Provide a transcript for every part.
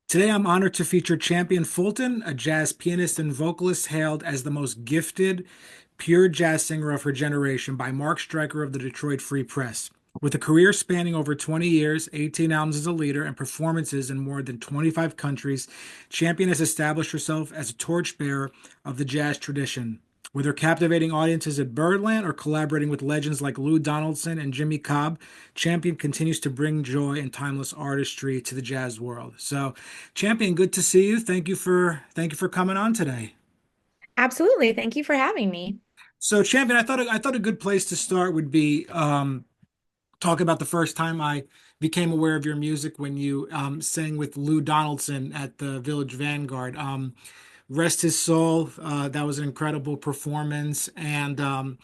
Today, I'm honored to feature Champion Fulton, a jazz pianist and vocalist hailed as the most gifted, pure jazz singer of her generation by Mark Stryker of the Detroit Free Press. With a career spanning over 20 years, 18 albums as a leader, and performances in more than 25 countries, Champion has established herself as a torchbearer of the jazz tradition. Whether captivating audiences at Birdland or collaborating with legends like Lou Donaldson and Jimmy Cobb, Champion continues to bring joy and timeless artistry to the jazz world. So, Champion, good to see you. Thank you for coming on today. Absolutely. Thank you for having me. So, Champion, I thought a good place to start would be talk about the first time I became aware of your music when you sang with Lou Donaldson at the Village Vanguard. Rest his soul. That was an incredible performance. And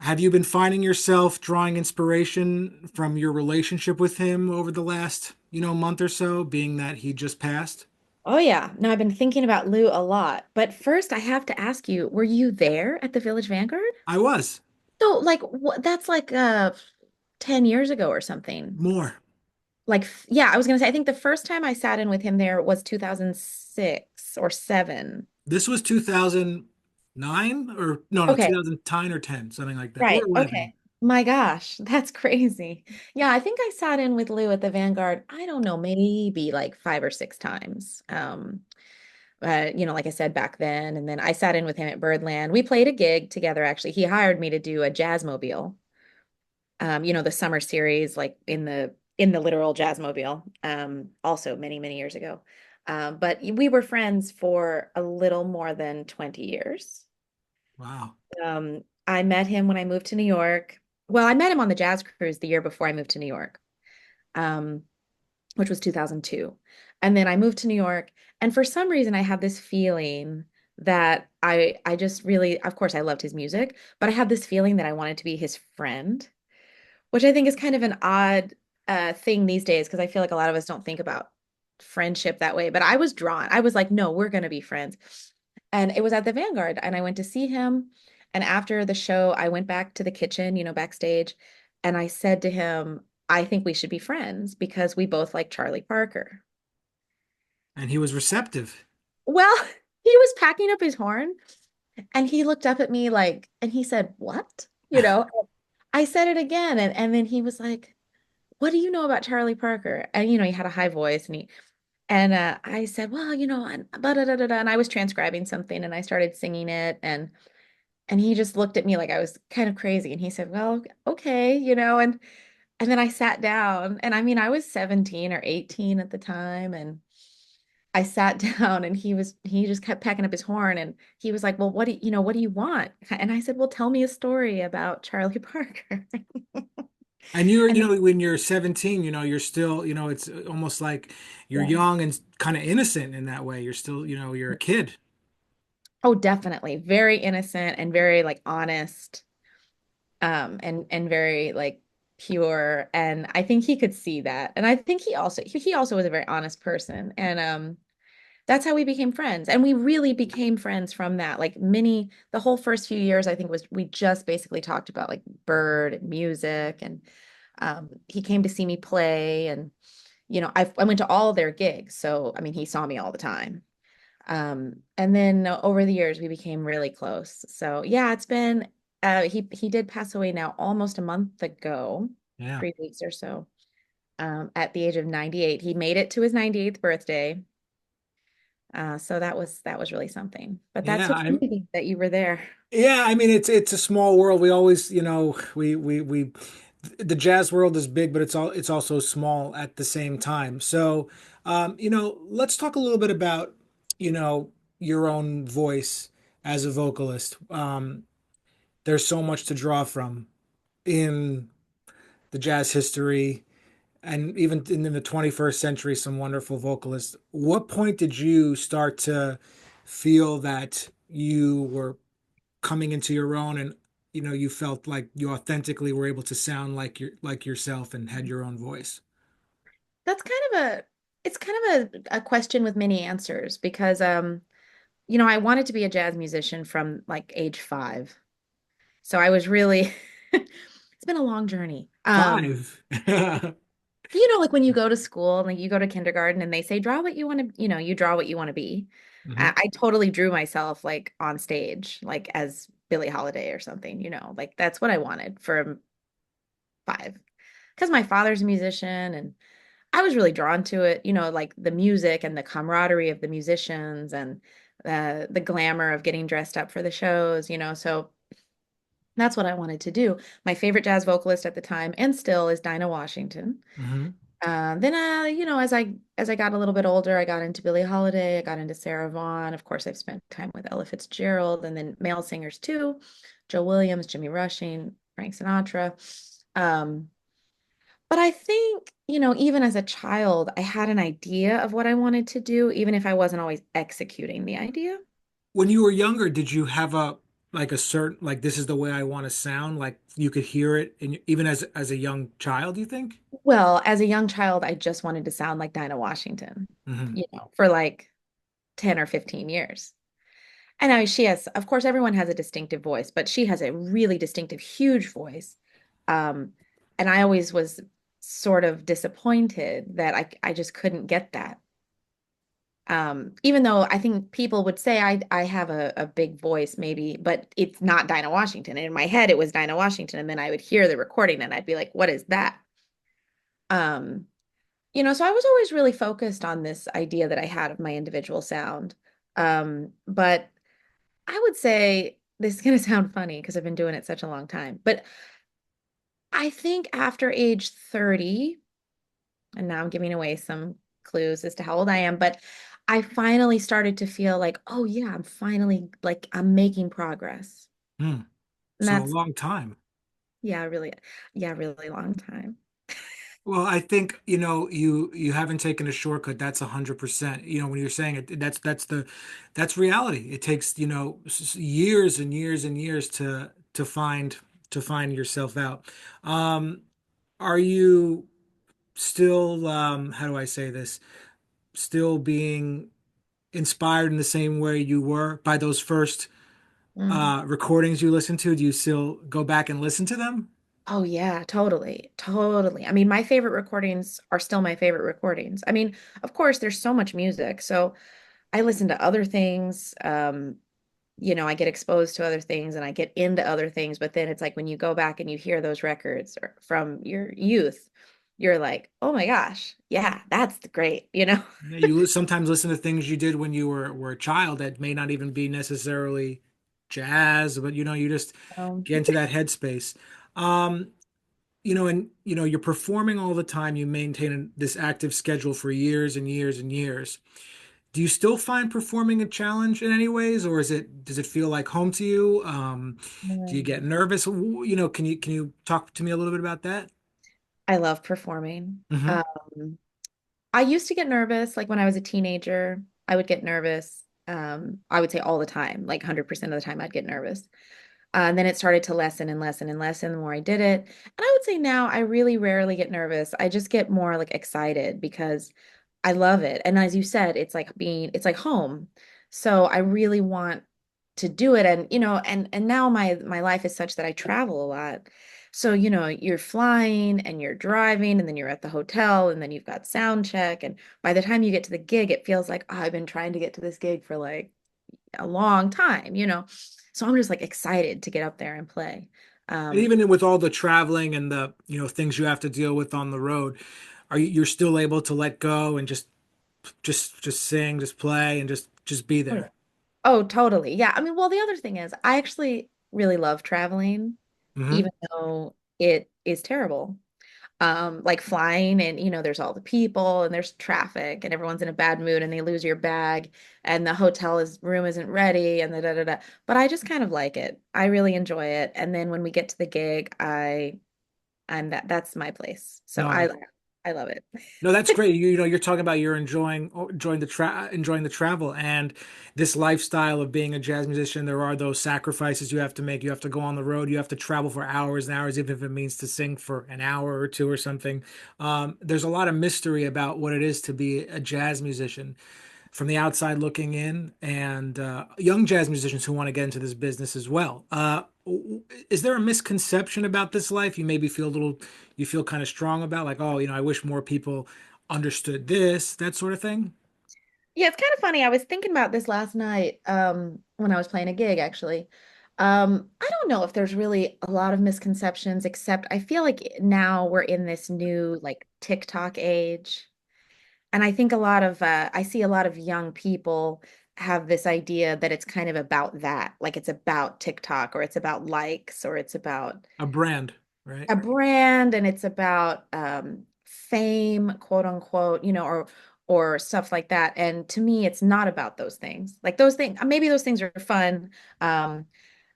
have you been finding yourself drawing inspiration from your relationship with him over the last, month or so, being that he just passed? Oh, yeah. No, I've been thinking about Lou a lot. But first, I have to ask you, were you there at the Village Vanguard? I was. So, like, that's like 10 years ago or something. More. Like, yeah, I was gonna say, I think the first time I sat in with him there was 2006 or 7. This was 2009 or no, Okay, 2009 or 10, something like that, or right. 11. Okay. My gosh, that's crazy. Yeah, I think I sat in with Lou at the Vanguard, I don't know, maybe like 5 or 6 times. Like I said back then. And then I sat in with him at Birdland. We played a gig together, actually. He hired me to do a Jazzmobile, the summer series, like in the literal Jazzmobile, also many, many years ago. But we were friends for a little more than 20 years. Wow. I met him when I moved to New York. Well, I met him on the jazz cruise the year before I moved to New York. Um, which was 2002. And then I moved to New York, and for some reason I had this feeling that I just really, of course I loved his music, but I had this feeling that I wanted to be his friend, which I think is kind of an odd thing these days because I feel like a lot of us don't think about friendship that way. But I was drawn. I was like, no, we're going to be friends. And it was at the Vanguard, and I went to see him. And after the show, I went back to the kitchen, backstage, and I said to him, I think we should be friends because we both like Charlie Parker. And he was receptive. Well, he was packing up his horn and he looked up at me like, and he said, "What?" I said it again. And then he was like, "What do you know about Charlie Parker?" And, he had a high voice and I said, "Well, and blah, da, da, da, da," and I was transcribing something and I started singing it. And he just looked at me like I was kind of crazy. And he said, "Well, okay, and then I sat down and I mean, I was 17 or 18 at the time. And I sat down and he just kept packing up his horn and he was like, "Well, what do you want?" And I said, "Well, tell me a story about Charlie Parker." And you're, And then, when you're 17, you're still, it's almost like you're yeah. young and kind of innocent in that way. You're still, you're a kid. Oh, definitely. Very innocent and very like honest, and very like pure. And I think he could see that. And I think he also was a very honest person. And that's how we became friends. And we really became friends from that. Like the whole first few years, I think was we just basically talked about like Bird and music. And he came to see me play. And, I went to all their gigs. So, I mean, he saw me all the time. And then over the years, we became really close. So yeah, he did pass away now almost a month ago, Yeah. 3 weeks or so, at the age of 98. He made it to his 98th birthday. So that was really something. But that's Yeah. so funny that you were there. Yeah, I mean it's a small world. We always, we the jazz world is big, but it's also small at the same time. So, let's talk a little bit about, you know, your own voice as a vocalist. There's so much to draw from in the jazz history and even in the 21st century, some wonderful vocalists. What point did you start to feel that you were coming into your own and you felt like you authentically were able to sound like yourself and had your own voice? That's it's kind of a question with many answers because I wanted to be a jazz musician from like age 5. So I was really it's been a long journey. Five. Like when you go to school and like you go to kindergarten and they say, draw what you want to, you draw what you want to be. Hmm. I totally drew myself like on stage, like as Billie Holiday or something, like that's what I wanted for 5. Because my father's a musician and I was really drawn to it, like the music and the camaraderie of the musicians and the glamour of getting dressed up for the shows, so that's what I wanted to do. My favorite jazz vocalist at the time and still is Dinah Washington. Hmm. Then, as I got a little bit older, I got into Billie Holiday, I got into Sarah Vaughan. Of course, I've spent time with Ella Fitzgerald, and then male singers too, Joe Williams, Jimmy Rushing, Frank Sinatra. Um, but I think, even as a child, I had an idea of what I wanted to do, even if I wasn't always executing the idea. When you were younger, did you have a like a certain like this is the way I want to sound? Like you could hear it, and even as a young child, you think? Well, as a young child, I just wanted to sound like Dinah Washington, Hmm. for like 10 or 15 years. And I mean, she has, of course, everyone has a distinctive voice, but she has a really distinctive, huge voice. Um, and I always was sort of disappointed that I just couldn't get that. Even though I think people would say I have a big voice, maybe, but it's not Dinah Washington. And in my head, it was Dinah Washington. And then I would hear the recording and I'd be like, what is that? Um, so I was always really focused on this idea that I had of my individual sound. But I would say this is going to sound funny because I've been doing it such a long time, but I think after age 30, and now I'm giving away some clues as to how old I am, but I finally started to feel like, oh yeah, I'm finally like I'm making progress. Hmm. And So a that's long time. yeah, really, yeah, really long time. Well, I think, you haven't taken a shortcut. That's 100%. When you're saying it, that's reality. It takes, years and years and years to find yourself out. Um, are you still, how do I say this? Still being inspired in the same way you were by those first Mm. recordings you listened to? Do you still go back and listen to them? Oh yeah, totally. Totally. I mean, my favorite recordings are still my favorite recordings. I mean, of course, there's so much music. So I listen to other things. I get exposed to other things and I get into other things, but then it's like when you go back and you hear those records from your youth, you're like, "Oh my gosh, yeah, that's great." Yeah, you sometimes listen to things you did when you were a child that may not even be necessarily jazz, but you just Um, get into that headspace. Um, and you're performing all the time. You maintain this active schedule for years and years and years. Do you still find performing a challenge in any ways, or does it feel like home to you? Do you get nervous? Can you talk to me a little bit about that? I love performing. Hmm. I used to get nervous, like when I was a teenager, I would get nervous. I would say all the time, like 100% of the time I'd get nervous. And then it started to lessen and lessen and lessen the more I did it. And I would say now I really rarely get nervous. I just get more like excited because I love it. And as you said, it's like home. So I really want to do it. And, and now my life is such that I travel a lot. So, you're flying and you're driving and then you're at the hotel and then you've got sound check. And by the time you get to the gig, it feels like, oh, I've been trying to get to this gig for like a long time. So I'm just like excited to get up there and play. And Um, even with all the traveling and the things you have to deal with on the road, you're still able to let go and just sing, just play, and just be oh, yeah. there. Oh, totally. Yeah. I mean, well, the other thing is I actually really love traveling, Hmm. even though it is terrible. Like flying and there's all the people and there's traffic and everyone's in a bad mood and they lose your bag and the hotel is room isn't ready and the da da da. But I just kind of like it. I really enjoy it. And then when we get to the gig, I'm that's my place. So No, I love it. no, that's great. You're talking about you're enjoying the travel and this lifestyle of being a jazz musician. There are those sacrifices you have to make. You have to go on the road. You have to travel for hours and hours, even if it means to sing for an hour or two or something. There's a lot of mystery about what it is to be a jazz musician. from the outside looking in, and young jazz musicians who want to get into this business as well. Is there a misconception about this life you maybe feel a little, you feel kind of strong about, like, oh, I wish more people understood this, that sort of thing? Yeah, it's kind of funny. I was thinking about this last night, when I was playing a gig, actually. I don't know if there's really a lot of misconceptions, except I feel like now we're in this new like TikTok age. And I think I see a lot of young people have this idea that it's kind of about that, like it's about TikTok or it's about likes or it's about A brand, right? a brand and it's about fame, quote unquote, or stuff like that. And to me, it's not about those things. Like those things, maybe those things are fun, um,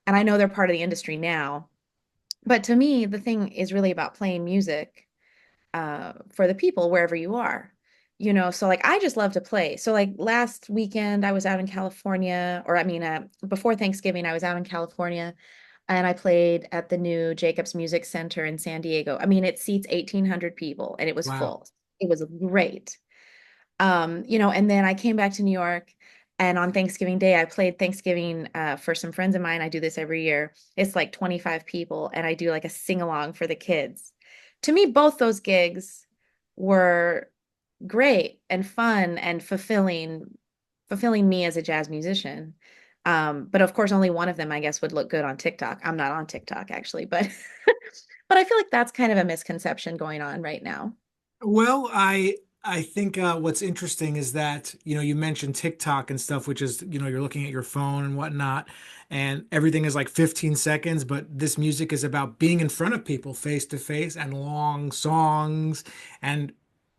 and I know they're part of the industry now. But to me, the thing is really about playing music for the people wherever you are. So like I just love to play. So like last weekend I was out in California, or I mean, before Thanksgiving I was out in California and I played at the new Jacobs Music Center in San Diego. I mean, it seats 1,800 people and it was Wow. full. It was great. And then I came back to New York and on Thanksgiving Day, I played Thanksgiving for some friends of mine. I do this every year. It's like 25 people and I do like a sing along for the kids. To me, both those gigs were great and fun and fulfilling me as a jazz musician. But of course, only one of them, I guess, would look good on TikTok. I'm not on TikTok actually, but but I feel like that's kind of a misconception going on right now. Well, I think what's interesting is that you mentioned TikTok and stuff, which is you're looking at your phone and whatnot, and everything is like 15 seconds. But this music is about being in front of people face to face and long songs and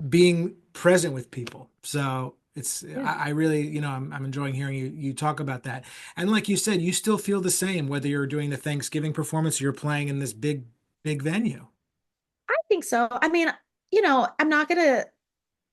being present with people. So it's Yeah. I really I'm enjoying hearing you talk about that. And like you said, you still feel the same whether you're doing the Thanksgiving performance or you're playing in this big venue. I think so. I mean, I'm not gonna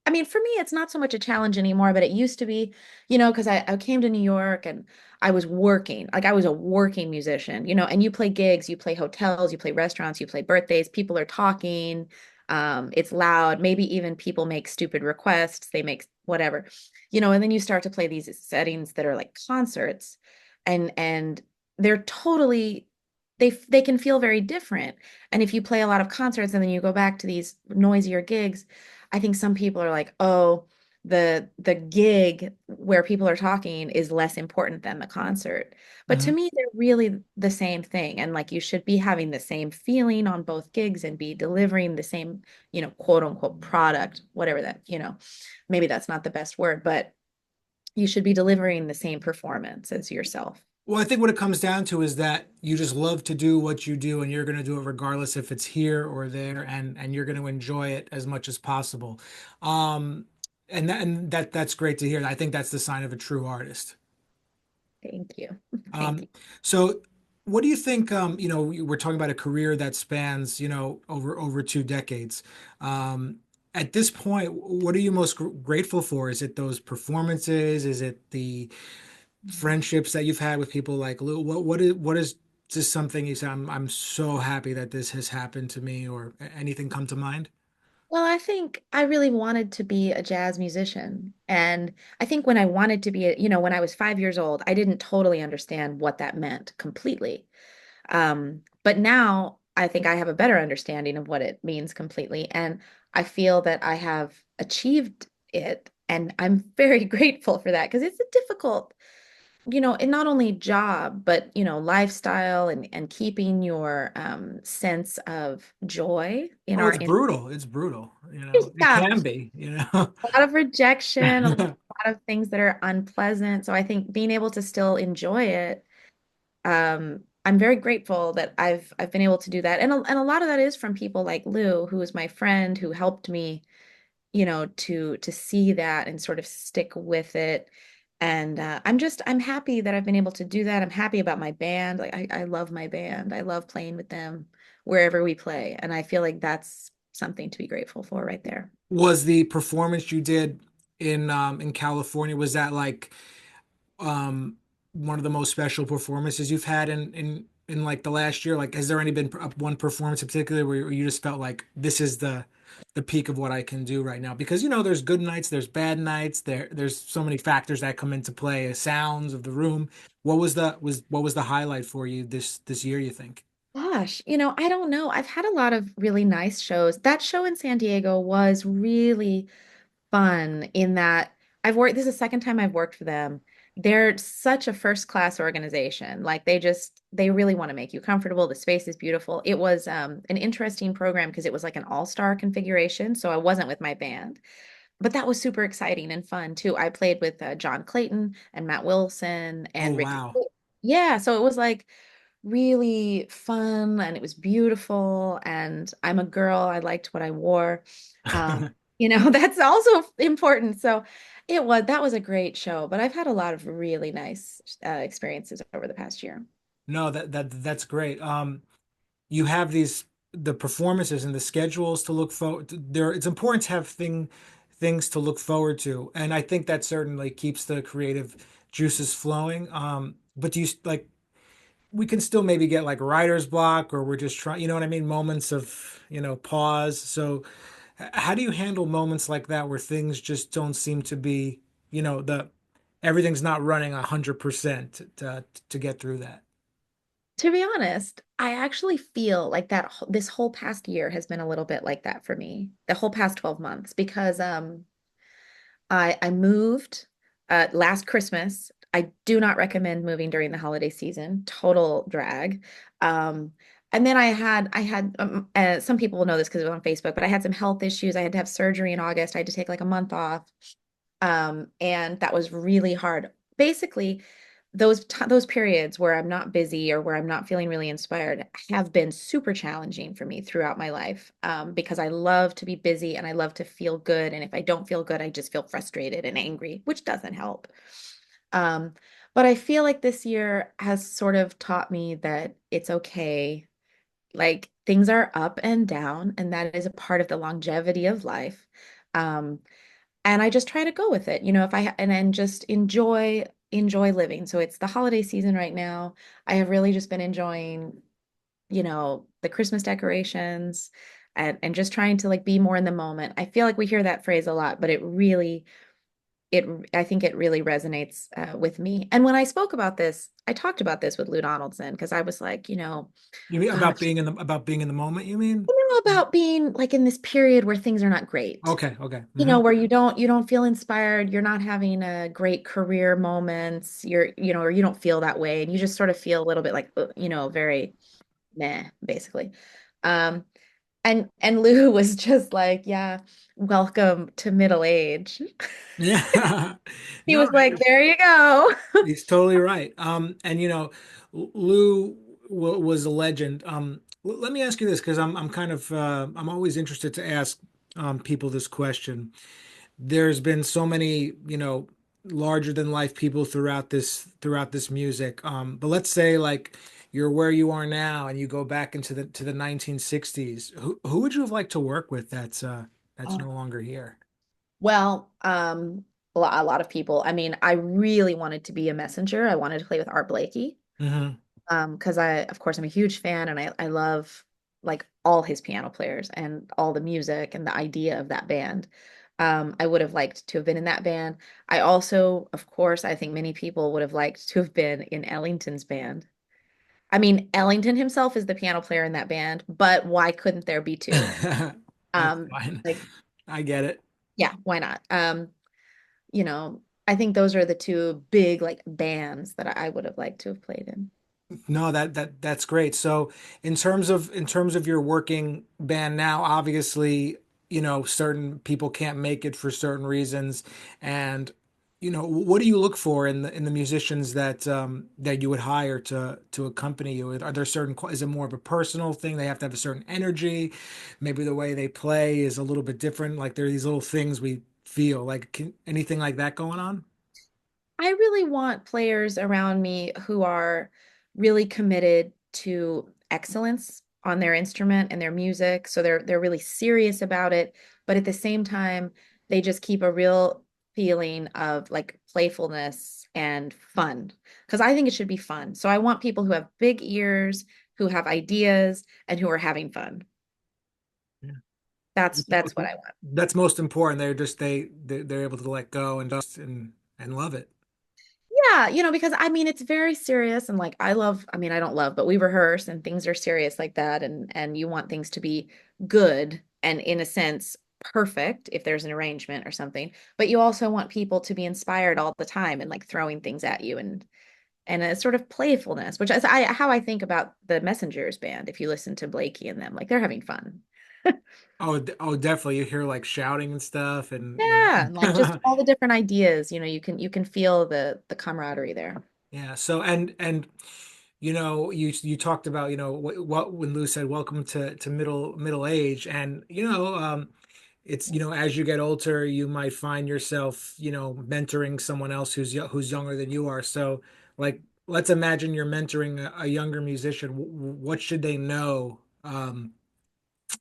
I mean, for me, it's not so much a challenge anymore, but it used to be, because I came to New York and I was working, like I was a working musician, and you play gigs, you play hotels, you play restaurants, you play birthdays, people are talking, it's loud, maybe even people make stupid requests, they make whatever, and then you start to play these settings that are like concerts and they're totally they can feel very different. And if you play a lot of concerts and then you go back to these noisier gigs, I think some people are like, oh, the gig where people are talking is less important than the concert. But to Mhm. me, they're really the same thing. And like you should be having the same feeling on both gigs and be delivering the same, quote unquote product, whatever that, maybe that's not the best word, but you should be delivering the same performance as yourself. Well, I think what it comes down to is that you just love to do what you do and you're going to do it regardless if it's here or there and you're going to enjoy it as much as possible. Um and that's great to hear. I think that's the sign of a true artist. Thank you. Thank Um you. so what do you think we're talking about a career that spans, over 2 decades. At this point, what are you most grateful for? Is it those performances? Is it the friendships that you've had with people like Lou? What is just something you say, I'm so happy that this has happened to me, or anything come to mind? Well, I think I really wanted to be a jazz musician. And I think when I wanted to be, when I was 5 years old, I didn't totally understand what that meant completely. But now I think I have a better understanding of what it means completely. And I feel that I have achieved it. And I'm very grateful for that because it's a difficult, and not only job, but, lifestyle and keeping your sense of joy in Oh, our it's industry. brutal. It's brutal. It Yeah, can be. a lot of rejection, a lot of things that are unpleasant. So I think being able to still enjoy it, I'm very grateful that I've been able to do that. And a lot of that is from people like Lou, who is my friend, who helped me, to see that and sort of stick with it. And I'm happy that I've been able to do that. I'm happy about my band. Like I love my band. I love playing with them wherever we play. And I feel like that's something to be grateful for right there. Was the performance you did in California, was that like um one of the most special performances you've had in like the last year? Like, has there any been one performance in particular where you just felt like this is the the peak of what I can do right now. Because there's good nights, there's bad nights, there's so many factors that come into play, sounds of the room. What was the highlight for you this year, you think? Gosh, I don't know. I've had a lot of really nice shows. That show in San Diego was really fun in that this is the second time I've worked for them. They're such a first class organization. Like they really want to make you comfortable. The space is beautiful. It was an interesting program because it was like an all-star configuration. So I wasn't with my band, but that was super exciting and fun too. I played with John Clayton and Matt Wilson Oh, and Ricky. wow. Yeah, so it was like really fun and it was beautiful. And I'm a girl. I liked what I wore. Um, that's also important. So that was a great show, but I've had a lot of really nice experiences over the past year. No, that's great. You have the performances and the schedules to look forward to. There, it's important to have things to look forward to, and I think that certainly keeps the creative juices flowing. But do you like we can still maybe get like writer's block, or we're just trying, you know what I mean, moments of pause. So how do you handle moments like that where things just don't seem to be, the everything's not running 100% to get through that? To be honest, I actually feel like this whole past year has been a little bit like that for me, the whole past 12 months, because I moved last Christmas. I do not recommend moving during the holiday season. Total drag. And then I had some people will know this because it was on Facebook, but I had some health issues. I had to have surgery in August. I had to take like a month off. And that was really hard. Basically, those periods where I'm not busy or where I'm not feeling really inspired have been super challenging for me throughout my life, because I love to be busy and I love to feel good. And if I don't feel good, I just feel frustrated and angry, which doesn't help. Um, but I feel like this year has sort of taught me that it's okay. Like things are up and down, and that is a part of the longevity of life. Um, and I just try to go with it, if and then just enjoy living. So it's the holiday season right now. I have really just been enjoying, the Christmas decorations and just trying to like be more in the moment. I feel like we hear that phrase a lot, but it I think it really resonates with me. And when I spoke about this, I talked about this with Lou Donaldson because I was like, You mean about gosh, being in the moment, you mean? about being like in this period where things are not great, Okay, okay. Hmm. where you don't feel inspired, you're not having a great career moments, or you don't feel that way, and you just sort of feel a little bit like, very meh, basically. Um, and Lou was just like, yeah, welcome to middle age. Yeah. He No, was like, there you go. he's totally right. And Lou was a legend. Let me ask you this because I'm kind of I'm always interested to ask people this question. There's been so many, larger than life people throughout this music. But let's say like you're where you are now and you go back into the 1960s. Who would you have liked to work with that's no longer here? Well, a lot of people. I mean, I really wanted to be a messenger. I wanted to play with Art Blakey. Hmm. Because of course, I'm a huge fan and I love like all his piano players and all the music and the idea of that band. I would have liked to have been in that band. I also, of course, I think many people would have liked to have been in Ellington's band. I mean, Ellington himself is the piano player in that band, but why couldn't there be two? That's fine. Like, I get it. yeah, why not? I think those are the two big like bands that I would have liked to have played in. No, that's great. So in terms of your working band now, obviously, certain people can't make it for certain reasons. And what do you look for in the musicians that you would hire to accompany you? Are there is it more of a personal thing? They have to have a certain energy. Maybe the way they play is a little bit different. Like there are these little things we feel like anything like that going on? I really want players around me who are really committed to excellence on their instrument and their music. So they're really serious about it, but at the same time, they just keep a real feeling of like playfulness and fun. Because I think it should be fun. So I want people who have big ears, who have ideas, and who are having fun. That's what I want. That's most important. They're able to let go and just and love it. Yeah, because I mean it's very serious and like I mean I don't love, but we rehearse and things are serious like that and you want things to be good and in a sense perfect if there's an arrangement or something. But you also want people to be inspired all the time and like throwing things at you and a sort of playfulness, which is how I think about the Messengers band. If you listen to Blakey and them, like they're having fun. Oh, definitely. You hear like shouting and stuff, and Yeah, and like just all the different ideas, you can feel the camaraderie there. yeah. So and you talked about what when Lou said welcome to middle age, and it's as you get older, you might find yourself mentoring someone else who's younger than you are. So like let's imagine you're mentoring a younger musician. What should they know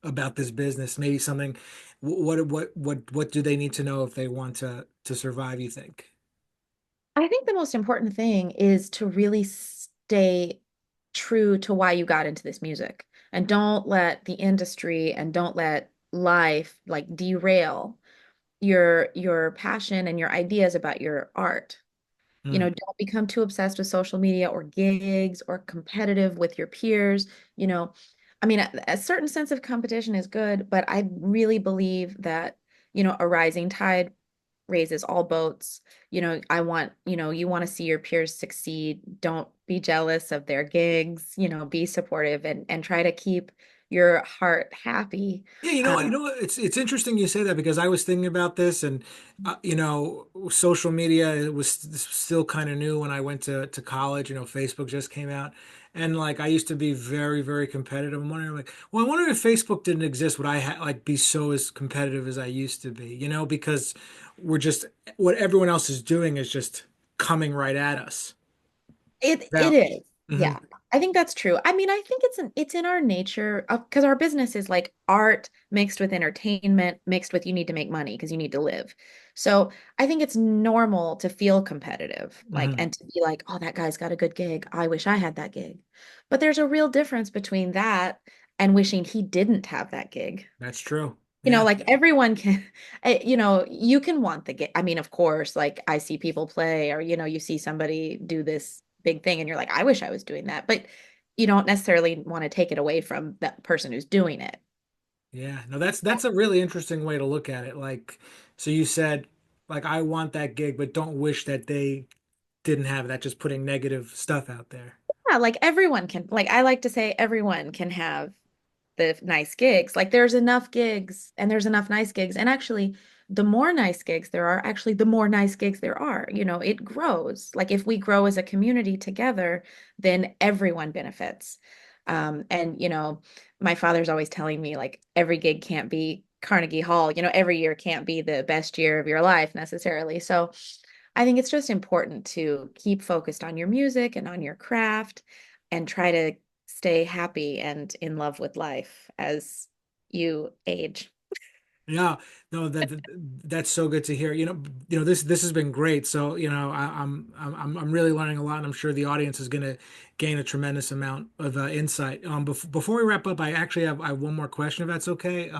about this business? Maybe something. What do they need to know if they want to survive, you think? I think the most important thing is to really stay true to why you got into this music and don't let the industry and don't let life like derail your passion and your ideas about your art. Hmm. Don't become too obsessed with social media or gigs or competitive with your peers. You know, I mean, a certain sense of competition is good, but I really believe that, a rising tide raises all boats. You want to see your peers succeed. Don't be jealous of their gigs, be supportive and try to keep your heart happy. Yeah, you know what? It's interesting you say that because I was thinking about this, and social media it was still kind of new when I went to college. Facebook just came out, and like I used to be very, very competitive. I'm wondering, like, well, I wonder if Facebook didn't exist, would I like be so as competitive as I used to be? Because we're just what everyone else is doing is just coming right at us. It Now, is. Yeah. I think that's true. I mean, I think it's in our nature because our business is like art mixed with entertainment, mixed with you need to make money because you need to live. So I think it's normal to feel competitive, like, hmm and to be like, oh, that guy's got a good gig. I wish I had that gig. But there's a real difference between that and wishing he didn't have that gig. That's true. Yeah. Like everyone can, you can want the game. I mean, of course, like I see people play or, you see somebody do this big thing and you're like, I wish I was doing that. But you don't necessarily want to take it away from that person who's doing it. Yeah, no, that's a really interesting way to look at it. Like, so you said, like, I want that gig, but don't wish that they didn't have that, just putting negative stuff out there. Yeah, like everyone can, like I like to say, everyone can have the nice gigs. Like there's enough gigs and there's enough nice gigs. And actually, the more nice gigs there are, actually, the more nice gigs there are. It grows. Like if we grow as a community together, then everyone benefits. And my father's always telling me like every gig can't be Carnegie Hall. Every year can't be the best year of your life necessarily. So I think it's just important to keep focused on your music and on your craft and try to stay happy and in love with life as you age. Yeah, no, that's so good to hear. This has been great. So, I'm really learning a lot, and I'm sure the audience is going to gain a tremendous amount of insight. Before we wrap up, I have one more question, if that's okay.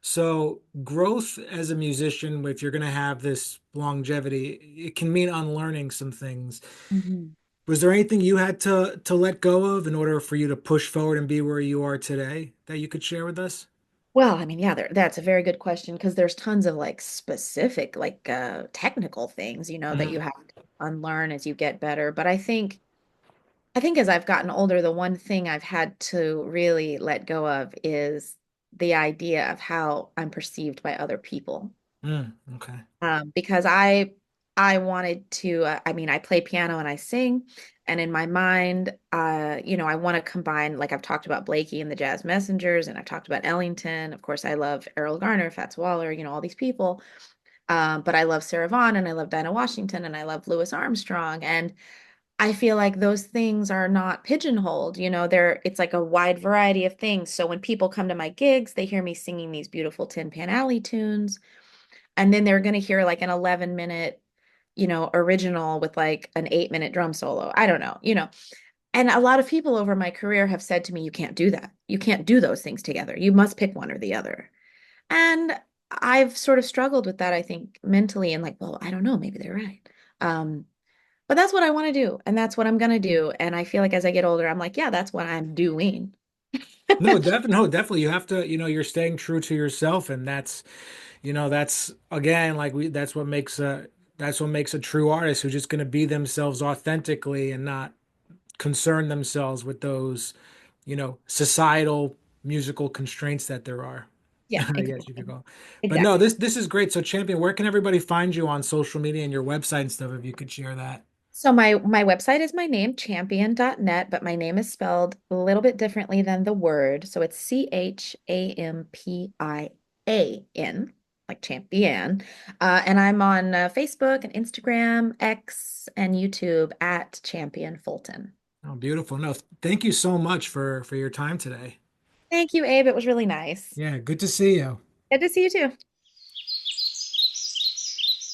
So growth as a musician, if you're going to have this longevity, it can mean unlearning some things. Mhm. Was there anything you had to let go of in order for you to push forward and be where you are today that you could share with us? Well, I mean, yeah, that's a very good question because there's tons of like specific, like technical things, that you Mhm. have to unlearn as you get better. But I think as I've gotten older, the one thing I've had to really let go of is the idea of how I'm perceived by other people. Okay. Because I wanted to I mean I play piano and I sing and in my mind I want to combine like I've talked about Blakey and the Jazz Messengers and I've talked about Ellington, of course I love Errol Garner, Fats Waller, all these people, but I love Sarah Vaughan and I love Dinah Washington and I love Louis Armstrong, and I feel like those things are not pigeonholed. It's like a wide variety of things. So when people come to my gigs, they hear me singing these beautiful Tin Pan Alley tunes, and then they're going to hear like an 11-minute, original with like an 8-minute drum solo. I don't know. And a lot of people over my career have said to me, you can't do that. You can't do those things together. You must pick one or the other. And I've sort of struggled with that, I think, mentally and like, well, I don't know, maybe they're right. Um, but that's what I want to do, and that's what I'm gonna do. And I feel like as I get older, I'm like, yeah, that's what I'm doing. No, definitely, no, definitely. You have to, you're staying true to yourself, and that's again, like that's what makes a true artist who's just going to be themselves authentically and not concern themselves with those, societal musical constraints that there are. Yeah, I guess you could exactly. go. But no, Exactly. this is great. So Champion, where can everybody find you on social media and your website and stuff if you could share that? So my website is my name, champion.net, but my name is spelled a little bit differently than the word. So it's Champian, like champion. And I'm on Facebook and Instagram, X, and YouTube at Champion Fulton. Oh, beautiful. No, thank you so much for your time today. Thank you, Abe. It was really nice. Yeah, good to see you. Good to see you too.